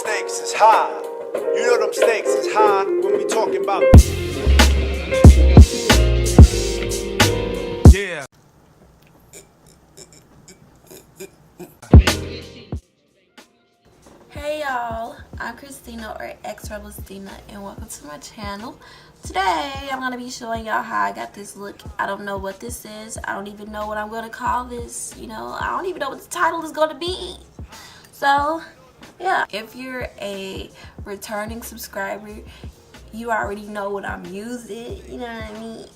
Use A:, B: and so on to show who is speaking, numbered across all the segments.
A: stakes is high. You know them stakes is high when we talking about. Yeah.
B: Hey y'all, I'm Christina or X-Rebelstina and welcome to my channel. Today I'm going to be showing y'all how I got this look. I don't know what this is. I don't even know what I'm going to call this. You know, I don't even know what the title is going to be. So, yeah. If you're a returning subscriber, you already know what I'm using. You know what I mean?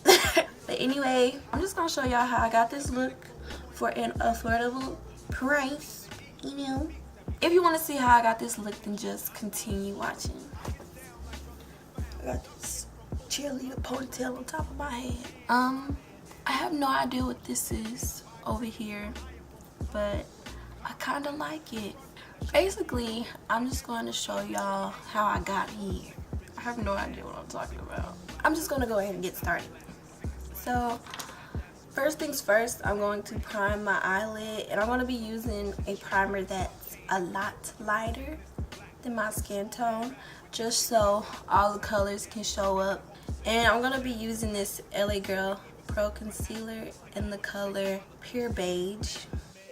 B: But anyway, I'm just going to show y'all how I got this look for an affordable price. You know? If you want to see how I got this look, then just continue watching. I got this cheerleader ponytail on top of my head. I have no idea what this is over here, but I kind of like it. Basically, I'm just going to show y'all how I got here. I have no idea what I'm talking about. I'm just going to go ahead and get started. So, first things first, I'm going to prime my eyelid, and I'm going to be using a primer that's a lot lighter than my skin tone, just so all the colors can show up. And I'm going to be using this LA Girl Pro Concealer in the color Pure Beige.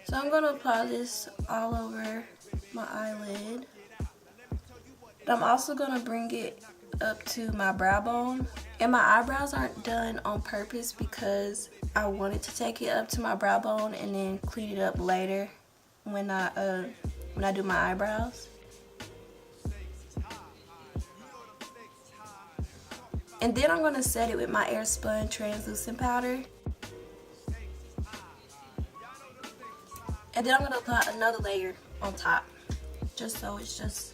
B: So I'm going to apply this all over my eyelid. And I'm also going to bring it up to my brow bone. And my eyebrows aren't done on purpose because I wanted to take it up to my brow bone and then clean it up later when I do my eyebrows. And then I'm going to set it with my Airspun translucent powder. And then I'm going to apply another layer on top, just so it's just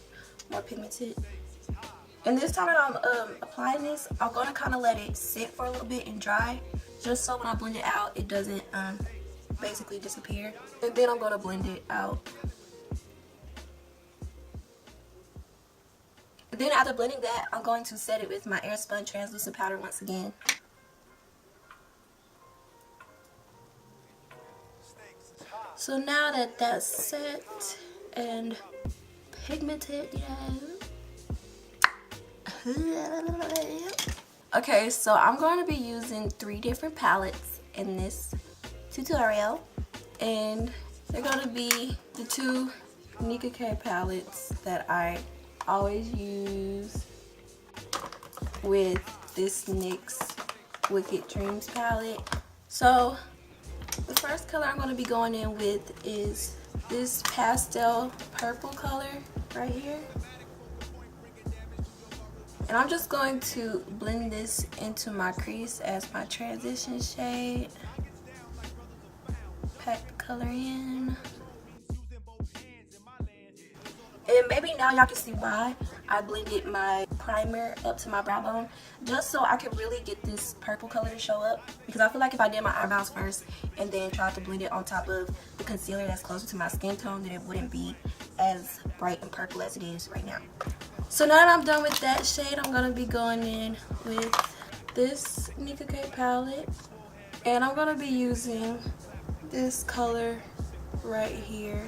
B: more pigmented. And this time that I'm applying this, I'm going to kind of let it sit for a little bit and dry, just so when I blend it out, it doesn't basically disappear. And then I'm going to blend it out. And then after blending that, I'm going to set it with my Airspun translucent powder once again. So now that that's set and pigmented, okay, so I'm going to be using 3 different palettes in this tutorial, and they're going to be the 2 Nicka palettes that I always use with this NYX Wicked Dreams palette. So the first color I'm going to be going in with is this pastel purple color right here. And I'm just going to blend this into my crease as my transition shade. Pack the color in. And maybe now y'all can see why I blended my primer up to my brow bone, just so I could really get this purple color to show up. Because I feel like if I did my eyebrows first and then tried to blend it on top of the concealer that's closer to my skin tone, then it wouldn't be as bright and purple as it is right now. So now that I'm done with that shade, I'm going to be going in with this Nicka palette. And I'm going to be using this color right here.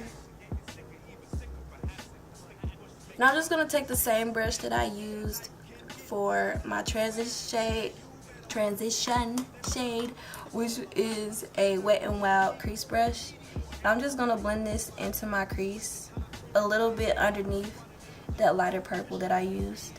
B: And I'm just going to take the same brush that I used for my transition shade, which is a Wet n Wild crease brush. And I'm just going to blend this into my crease a little bit underneath that lighter purple that I used.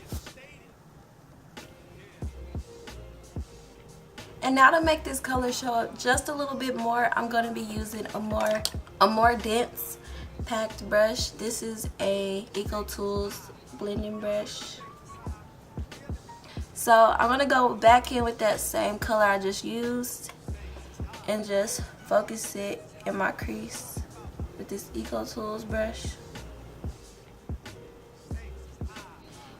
B: And now to make this color show up just a little bit more, I'm going to be using a more dense packed brush. This is a EcoTools blending brush. So I'm going to go back in with that same color I just used and just focus it in my crease with this EcoTools brush.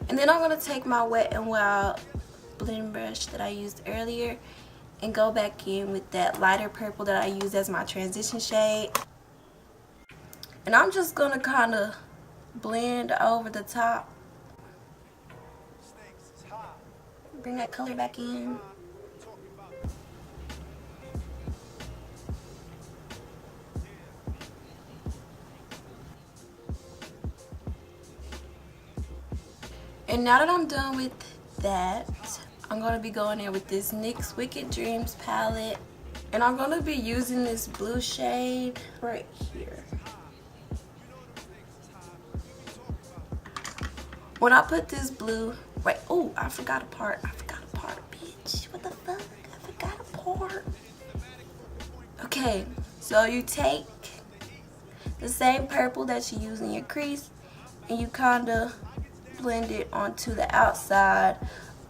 B: And then I'm going to take my Wet n Wild blending brush that I used earlier and go back in with that lighter purple that I used as my transition shade. And I'm just going to kind of blend over the top. Bring that color back in. And now that I'm done with that, I'm going to be going in with this NYX Wicked Dreams palette. And I'm going to be using this blue shade right here. When I put this blue, wait, oh, I forgot a part, bitch. What the fuck? I forgot a part. Okay, so you take the same purple that you use in your crease and you kind of blend it onto the outside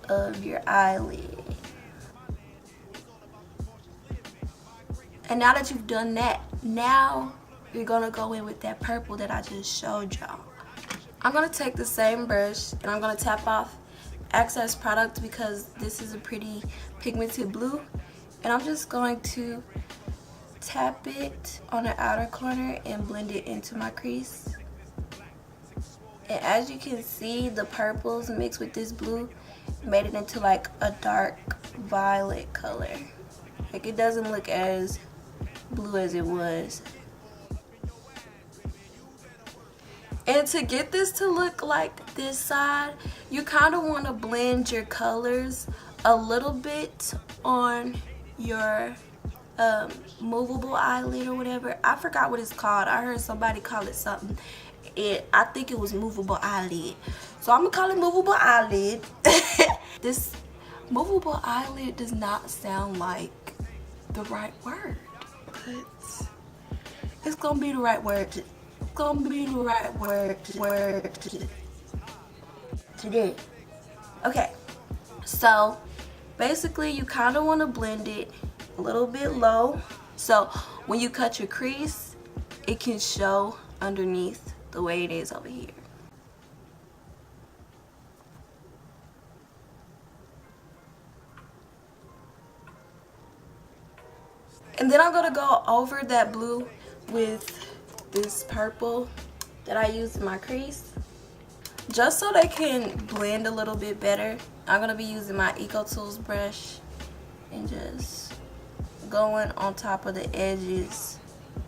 B: of your eyelid. And now that you've done that, now you're gonna go in with that purple that I just showed y'all. I'm gonna take the same brush and I'm gonna tap off excess product because this is a pretty pigmented blue. And I'm just going to tap it on the outer corner and blend it into my crease. And as you can see, the purples mixed with this blue made it into like a dark violet color. Like it doesn't look as blue as it was. And to get this to look like this side, you kind of want to blend your colors a little bit on your movable eyelid or whatever. I forgot what it's called. I heard somebody call it something. I think it was movable eyelid. So I'm going to call it movable eyelid. This movable eyelid does not sound like the right word. But it's going to be the right word. It's going to be the right word today. Okay. So basically you kind of want to blend it a little bit low. So when you cut your crease, it can show underneath the way it is over here. And then I'm going to go over that blue with this purple that I use in my crease. Just so they can blend a little bit better, I'm going to be using my EcoTools brush and just going on top of the edges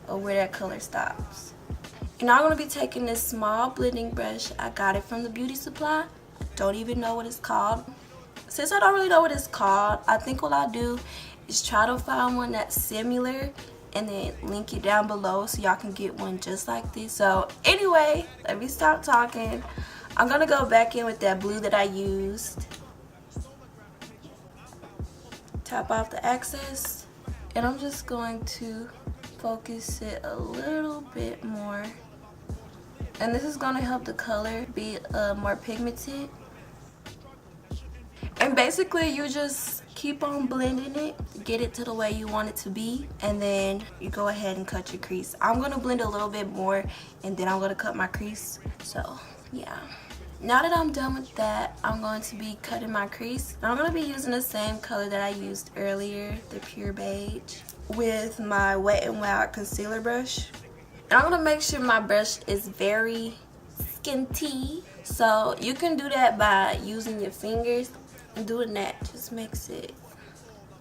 B: of where that color stops. And I'm going to be taking this small blending brush. I got it from the beauty supply. I don't even know what it's called. Since I don't really know what it's called, I think what I'll do is try to find one that's similar and then link it down below so y'all can get one just like this. So anyway, let me stop talking. I'm going to go back in with that blue that I used. Tap off the excess. And I'm just going to focus it a little bit more. And this is going to help the color be more pigmented. And basically you just keep on blending it, get it to the way you want it to be, and then you go ahead and cut your crease. I'm going to blend a little bit more and then I'm going to cut my crease. So yeah. Now that I'm done with that, I'm going to be cutting my crease. I'm going to be using the same color that I used earlier, the pure beige, with my Wet n Wild concealer brush. And I'm going to make sure my brush is very skinty. So you can do that by using your fingers. And doing that just makes it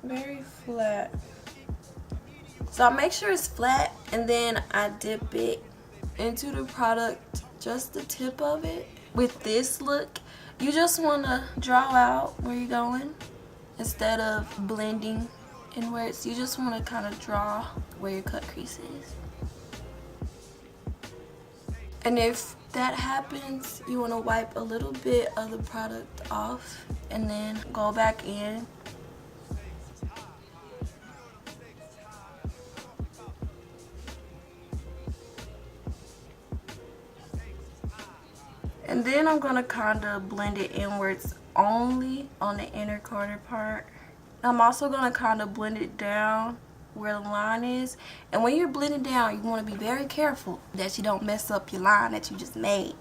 B: very flat. So I make sure it's flat and then I dip it into the product, just the tip of it. With this look, you just want to draw out where you're going instead of blending inwards. You just want to kind of draw where your cut crease is. And if that happens, you want to wipe a little bit of the product off and then go back in. And then I'm going to kind of blend it inwards only on the inner corner part. I'm also going to kind of blend it down where the line is. And when you're blending down, you want to be very careful that you don't mess up your line that you just made.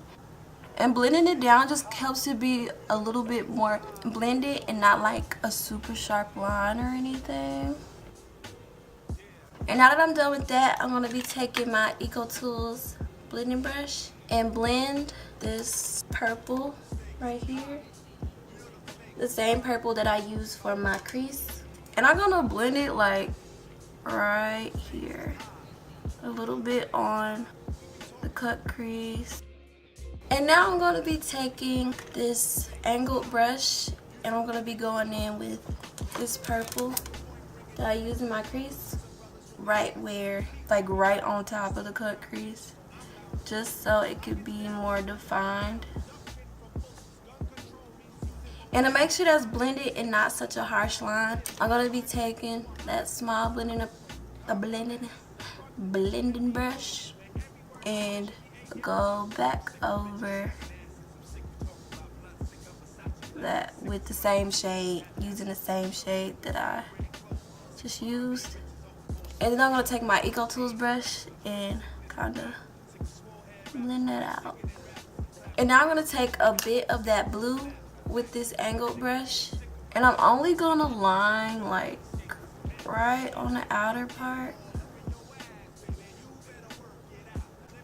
B: And blending it down just helps it be a little bit more blended and not like a super sharp line or anything. And now that I'm done with that, I'm going to be taking my EcoTools blending brush and blend this purple right here. The same purple that I use for my crease. And I'm going to blend it like right here. A little bit on the cut crease. And now I'm going to be taking this angled brush and I'm going to be going in with this purple that I use in my crease right where, like right on top of the cut crease, just so it could be more defined. And to make sure that's blended and not such a harsh line, I'm going to be taking that small blending brush and go back over that with the same shade, using the same shade that I just used. And then I'm going to take my Eco Tools brush and kind of blend that out. And now I'm going to take a bit of that blue with this angled brush, and I'm only going to line like right on the outer part.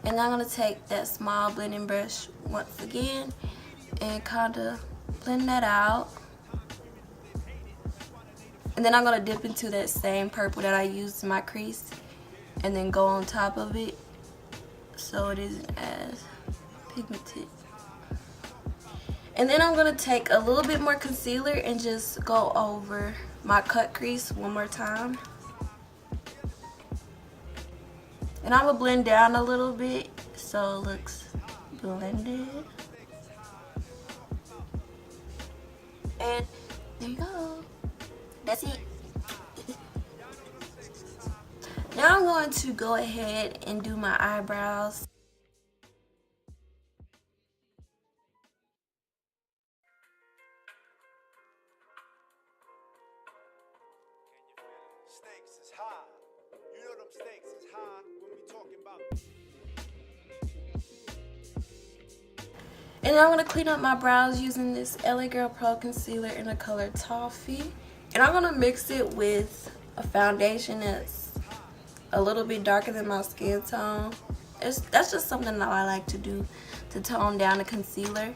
B: And I'm going to take that small blending brush once again and kind of blend that out. And then I'm going to dip into that same purple that I used in my crease and then go on top of it so it isn't as pigmented. And then I'm going to take a little bit more concealer and just go over my cut crease one more time. And I'm going to blend down a little bit so it looks blended. And there you go. That's it. Now I'm going to go ahead and do my eyebrows.
A: Stakes is high. You know them stakes is high when we talking about.
B: And I'm going to clean up my brows using this LA Girl Pro Concealer in the color Toffee. And I'm going to mix it with a foundation that's a little bit darker than my skin tone. That's just something that I like to do to tone down the concealer.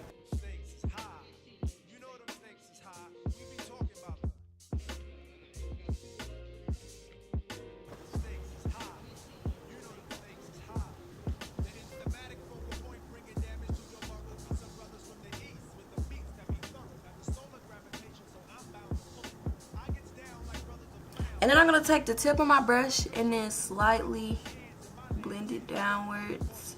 B: And then I'm going to take the tip of my brush and then slightly blend it downwards.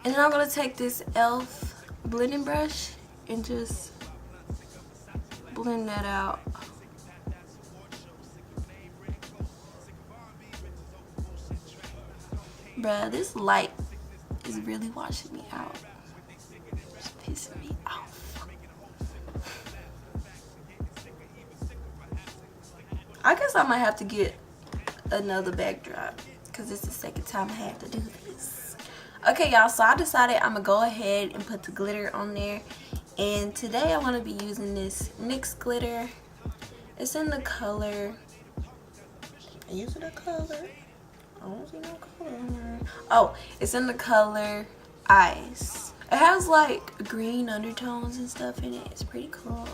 B: And then I'm going to take this E.L.F. blending brush and just blend that out. Bruh, this light is really washing me out. It's pissing me off. I guess I might have to get another backdrop because it's the second time I had to do this. Okay, y'all, so I decided I'm going to go ahead and put the glitter on there. And today I'm going to be using this Nyx Glitter. It's in the color... Is it a color? I don't see no color on there. Oh, it's in the color Ice. It has like green undertones and stuff in it. It's pretty cool.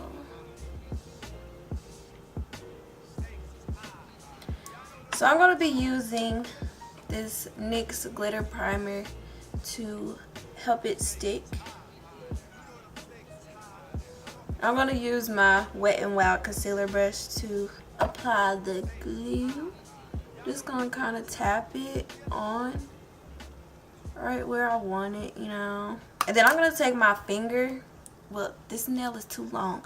B: So I'm going to be using this NYX Glitter Primer to help it stick. I'm going to use my Wet n Wild concealer brush to apply the glue. Just going to kind of tap it on right where I want it, you know. And then I'm going to take my finger. Well, this nail is too long.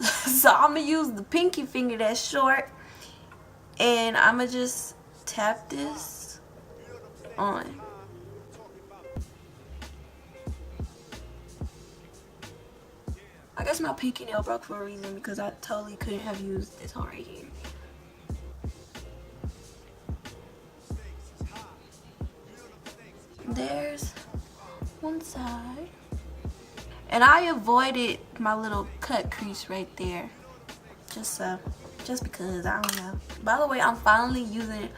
B: So I'm going to use the pinky finger that's short. And I'm going to just tap this on. I guess my pinky nail broke for a reason because I totally couldn't have used this one right here. There's one side. And I avoided my little cut crease right there. Just because, I don't know. By the way, I'm finally using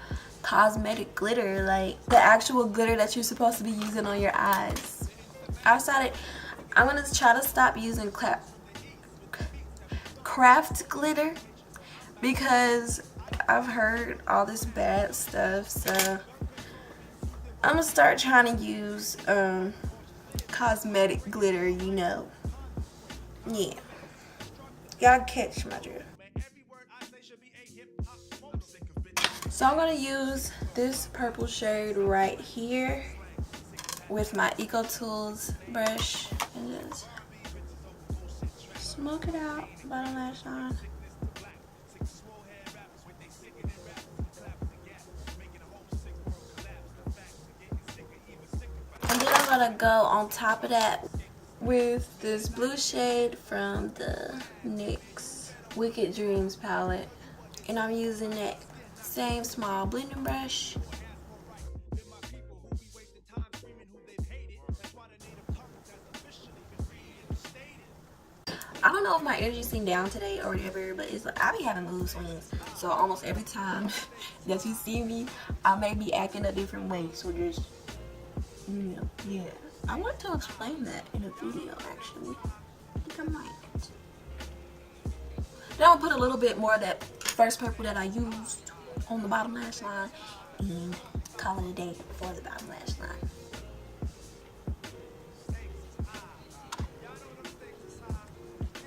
B: cosmetic glitter, like the actual glitter that you're supposed to be using on your eyes. I decided I'm gonna try to stop using craft glitter because I've heard all this bad stuff, so I'm gonna start trying to use cosmetic glitter, you know. Yeah, y'all catch my drift. So I'm gonna use this purple shade right here with my Eco Tools brush and just smoke it out, bottom lash line. And then I'm gonna go on top of that with this blue shade from the NYX Wicked Dreams palette. And I'm using that same small blending brush. I don't know if my energy seemed down today or whatever, but it's like I be having mood swings. So almost every time that you see me, I may be acting a different way. So just, you know, yeah. I want to explain that in a video actually. I think I might. Then I'll put a little bit more of that first purple that I used on the bottom lash line and call it a day for the bottom lash line.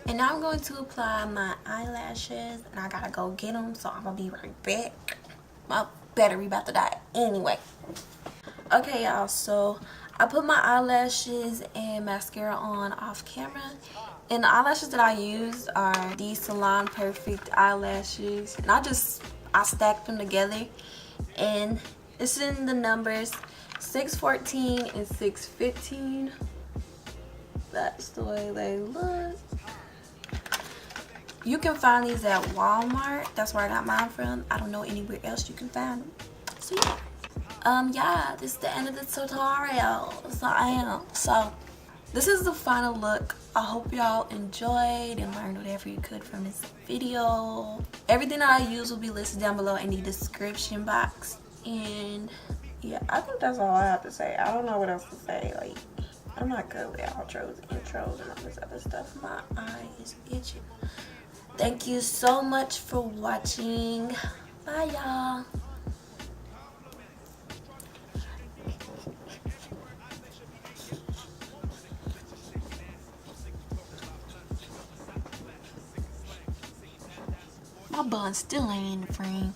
B: And now I'm going to apply my eyelashes, and I gotta go get them, so I'm gonna be right back. My battery about to die anyway. Okay, y'all, so I put my eyelashes and mascara on off camera, and the eyelashes that I used are these Salon Perfect eyelashes, and I stacked them together, and it's in the numbers 614 and 615. That's the way they look. You can find these at Walmart. That's where I got mine from. I don't know anywhere else you can find them. So yeah, this is the end of the tutorial. So this is the final look. I hope y'all enjoyed and learned whatever you could from this video. Everything that I use will be listed down below in the description box. And yeah, I think that's all I have to say. I don't know what else to say. Like, I'm not good with outros, intros, and all this other stuff. My eye is itching. Thank you so much for watching. Bye, y'all. My bun still ain't in the frame.